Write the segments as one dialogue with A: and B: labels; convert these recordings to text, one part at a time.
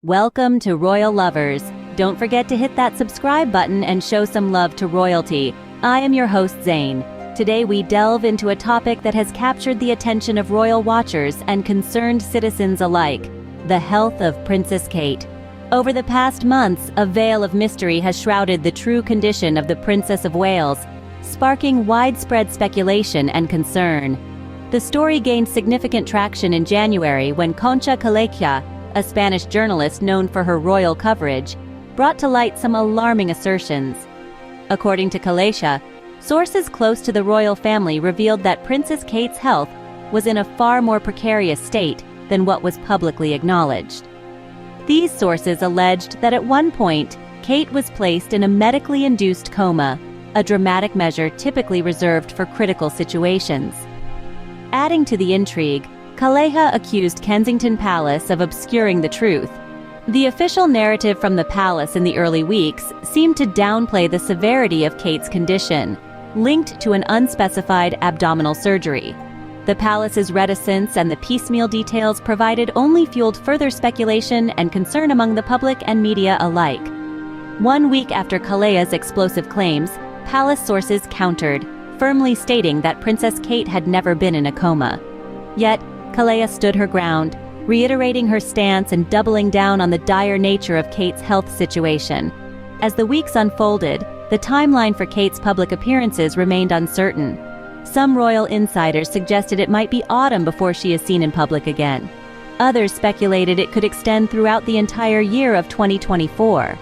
A: Welcome to Royal Lovers. Don't forget to hit that subscribe button and show some love to royalty. I am your host, Zane. Today we delve into a topic that has captured the attention of royal watchers and concerned citizens alike: the health of Princess Kate. Over the past months, a veil of mystery has shrouded the true condition of the Princess of Wales, sparking widespread speculation and concern. The story gained significant traction in January when Concha, a Spanish journalist known for her royal coverage, brought to light some alarming assertions. According to Calleja, sources close to the royal family revealed that Princess Kate's health was in a far more precarious state than what was publicly acknowledged. These sources alleged that at one point, Kate was placed in a medically induced coma, a dramatic measure typically reserved for critical situations. Adding to the intrigue, Calleja accused Kensington Palace of obscuring the truth. The official narrative from the palace in the early weeks seemed to downplay the severity of Kate's condition, linked to an unspecified abdominal surgery. The palace's reticence and the piecemeal details provided only fueled further speculation and concern among the public and media alike. 1 week after Calleja's explosive claims, palace sources countered, firmly stating that Princess Kate had never been in a coma. Yet, Calleja stood her ground, reiterating her stance and doubling down on the dire nature of Kate's health situation. As the weeks unfolded, the timeline for Kate's public appearances remained uncertain. Some royal insiders suggested it might be autumn before she is seen in public again. Others speculated it could extend throughout the entire year of 2024.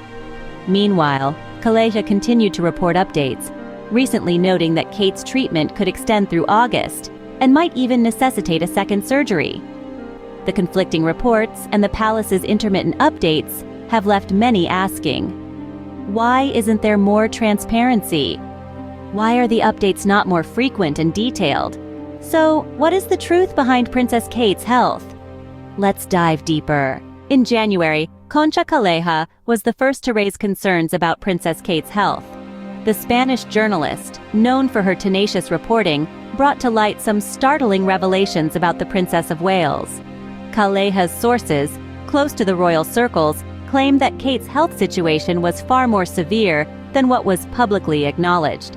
A: Meanwhile, Calleja continued to report updates, recently noting that Kate's treatment could extend through August and might even necessitate a second surgery. The conflicting reports and the palace's intermittent updates have left many asking, why isn't there more transparency? Why are the updates not more frequent and detailed? So, what is the truth behind Princess Kate's health? Let's dive deeper. In January, Concha was the first to raise concerns about Princess Kate's health. The Spanish journalist, known for her tenacious reporting, brought to light some startling revelations about the Princess of Wales. Calleja's sources, close to the royal circles, claimed that Kate's health situation was far more severe than what was publicly acknowledged.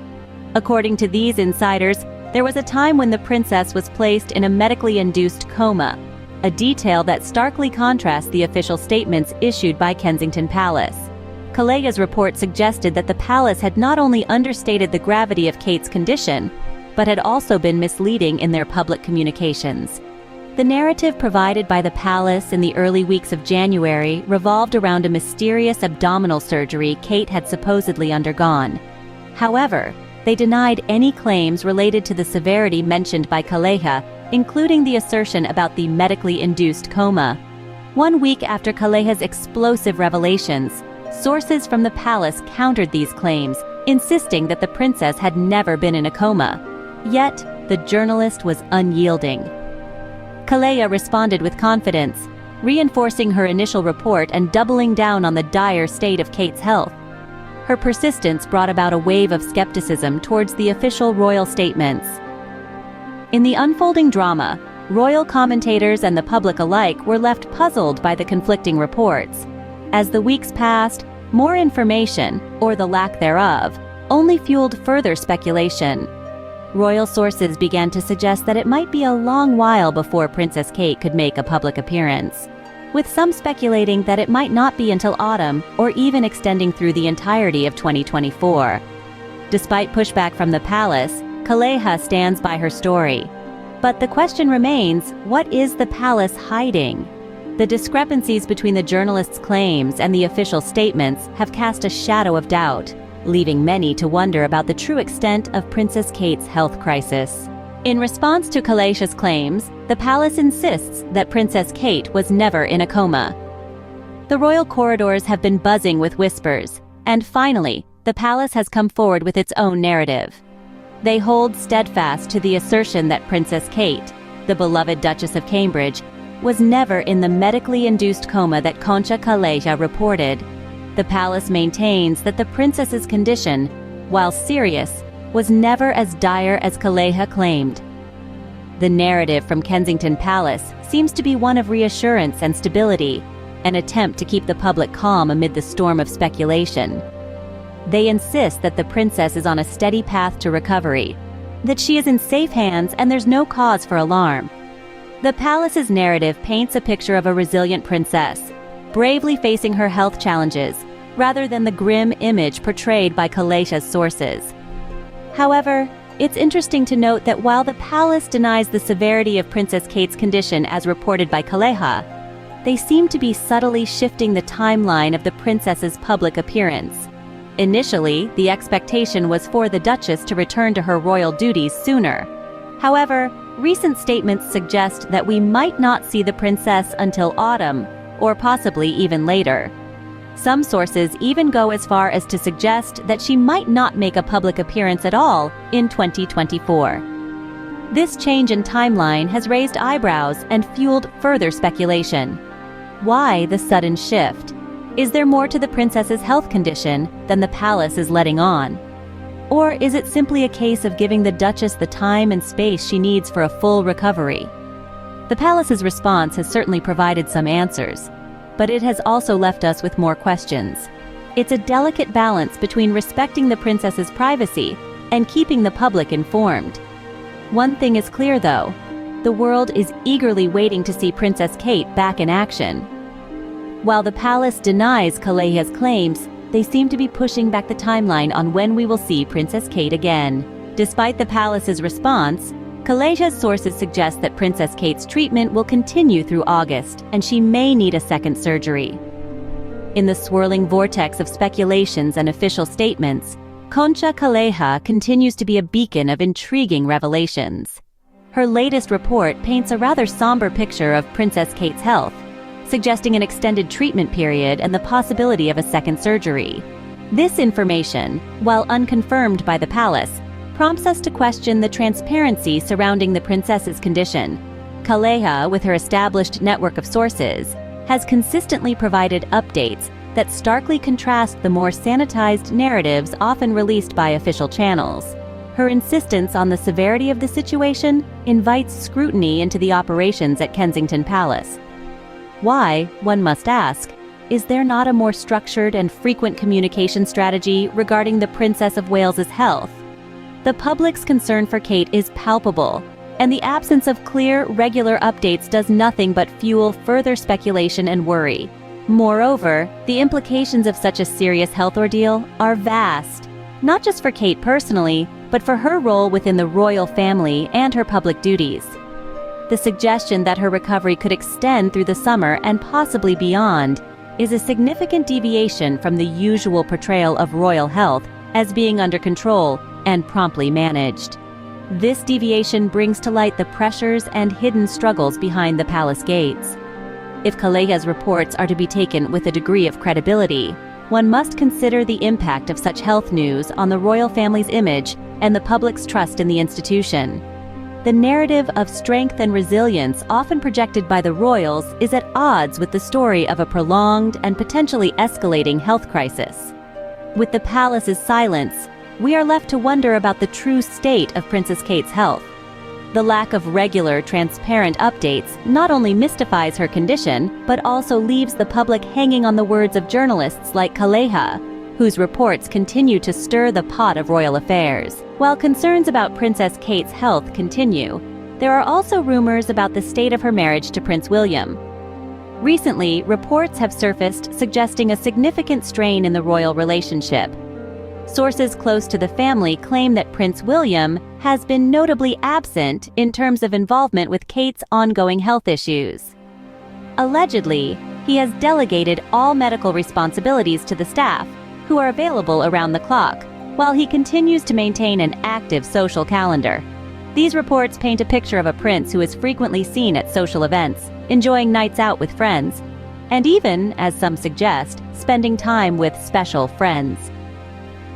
A: According to these insiders, there was a time when the princess was placed in a medically induced coma, a detail that starkly contrasts the official statements issued by Kensington Palace. Calleja's report suggested that the palace had not only understated the gravity of Kate's condition, but had also been misleading in their public communications. The narrative provided by the palace in the early weeks of January revolved around a mysterious abdominal surgery Kate had supposedly undergone. However, they denied any claims related to the severity mentioned by Calleja, including the assertion about the medically induced coma. 1 week after Calleja's explosive revelations, sources from the palace countered these claims, insisting that the princess had never been in a coma. Yet, the journalist was unyielding. Calleja responded with confidence, reinforcing her initial report and doubling down on the dire state of Kate's health. Her persistence brought about a wave of skepticism towards the official royal statements. In the unfolding drama, royal commentators and the public alike were left puzzled by the conflicting reports. As the weeks passed, more information, or the lack thereof, only fueled further speculation. Royal sources began to suggest that it might be a long while before Princess Kate could make a public appearance, with some speculating that it might not be until autumn or even extending through the entirety of 2024. Despite pushback from the palace, Calleja stands by her story. But the question remains, what is the palace hiding? The discrepancies between the journalist's claims and the official statements have cast a shadow of doubt, leaving many to wonder about the true extent of Princess Kate's health crisis. In response to Calleja's claims, the palace insists that Princess Kate was never in a coma. The royal corridors have been buzzing with whispers, and finally, the palace has come forward with its own narrative. They hold steadfast to the assertion that Princess Kate, the beloved Duchess of Cambridge, was never in the medically induced coma that Concha reported. The palace maintains that the princess's condition, while serious, was never as dire as Calleja claimed. The narrative from Kensington Palace seems to be one of reassurance and stability, an attempt to keep the public calm amid the storm of speculation. They insist that the princess is on a steady path to recovery, that she is in safe hands and there's no cause for alarm. The palace's narrative paints a picture of a resilient princess, bravely facing her health challenges, rather than the grim image portrayed by Calleja's sources. However, it's interesting to note that while the palace denies the severity of Princess Kate's condition as reported by Calleja, they seem to be subtly shifting the timeline of the princess's public appearance. Initially, the expectation was for the Duchess to return to her royal duties sooner. However, recent statements suggest that we might not see the princess until autumn, or possibly even later. Some sources even go as far as to suggest that she might not make a public appearance at all in 2024. This change in timeline has raised eyebrows and fueled further speculation. Why the sudden shift? Is there more to the princess's health condition than the palace is letting on? Or is it simply a case of giving the Duchess the time and space she needs for a full recovery? The palace's response has certainly provided some answers, but it has also left us with more questions. It's a delicate balance between respecting the princess's privacy and keeping the public informed. One thing is clear though, the world is eagerly waiting to see Princess Kate back in action. While the palace denies Calleja's claims, they seem to be pushing back the timeline on when we will see Princess Kate again. Despite the palace's response, Calleja's sources suggest that Princess Kate's treatment will continue through August, and she may need a second surgery. In the swirling vortex of speculations and official statements, Concha Calleja continues to be a beacon of intriguing revelations. Her latest report paints a rather somber picture of Princess Kate's health, suggesting an extended treatment period and the possibility of a second surgery. This information, while unconfirmed by the palace, prompts us to question the transparency surrounding the princess's condition. Calleja, with her established network of sources, has consistently provided updates that starkly contrast the more sanitized narratives often released by official channels. Her insistence on the severity of the situation invites scrutiny into the operations at Kensington Palace. Why, one must ask, is there not a more structured and frequent communication strategy regarding the Princess of Wales's health? The public's concern for Kate is palpable, and the absence of clear, regular updates does nothing but fuel further speculation and worry. Moreover, the implications of such a serious health ordeal are vast, not just for Kate personally, but for her role within the royal family and her public duties. The suggestion that her recovery could extend through the summer and possibly beyond is a significant deviation from the usual portrayal of royal health as being under control and promptly managed. This deviation brings to light the pressures and hidden struggles behind the palace gates. If Calleja's reports are to be taken with a degree of credibility, one must consider the impact of such health news on the royal family's image and the public's trust in the institution. The narrative of strength and resilience often projected by the royals is at odds with the story of a prolonged and potentially escalating health crisis. With the palace's silence, we are left to wonder about the true state of Princess Kate's health. The lack of regular, transparent updates not only mystifies her condition, but also leaves the public hanging on the words of journalists like Calleja, whose reports continue to stir the pot of royal affairs. While concerns about Princess Kate's health continue, there are also rumors about the state of her marriage to Prince William. Recently, reports have surfaced suggesting a significant strain in the royal relationship. Sources close to the family claim that Prince William has been notably absent in terms of involvement with Kate's ongoing health issues. Allegedly, he has delegated all medical responsibilities to the staff, who are available around the clock, while he continues to maintain an active social calendar. These reports paint a picture of a prince who is frequently seen at social events, enjoying nights out with friends, and even, as some suggest, spending time with special friends.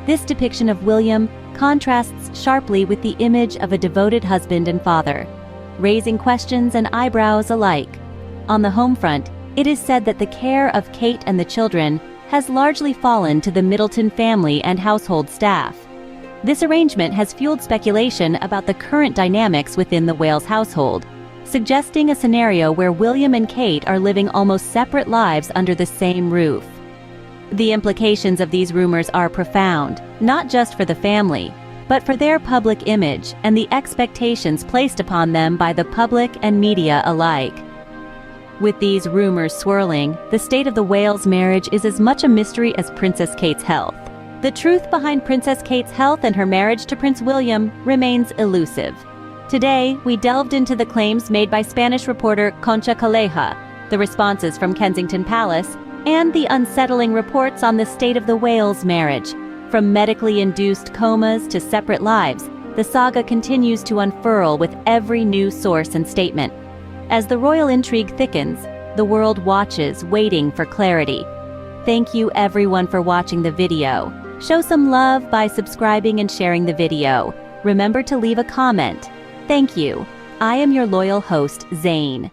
A: This depiction of William contrasts sharply with the image of a devoted husband and father, raising questions and eyebrows alike. On the home front, it is said that the care of Kate and the children has largely fallen to the Middleton family and household staff. This arrangement has fueled speculation about the current dynamics within the Wales household. suggesting a scenario where William and Kate are living almost separate lives under the same roof. The implications of these rumors are profound, not just for the family, but for their public image and the expectations placed upon them by the public and media alike. With these rumors swirling, the state of the Wales marriage is as much a mystery as Princess Kate's health. The truth behind Princess Kate's health and her marriage to Prince William remains elusive. Today, we delved into the claims made by Spanish reporter Concha Calleja, the responses from Kensington Palace, and the unsettling reports on the state of the Wales marriage. From medically induced comas to separate lives, the saga continues to unfurl with every new source and statement. As the royal intrigue thickens, the world watches, waiting for clarity. Thank you everyone for watching the video. Show some love by subscribing and sharing the video. Remember to leave a comment. Thank you. I am your loyal host, Zane.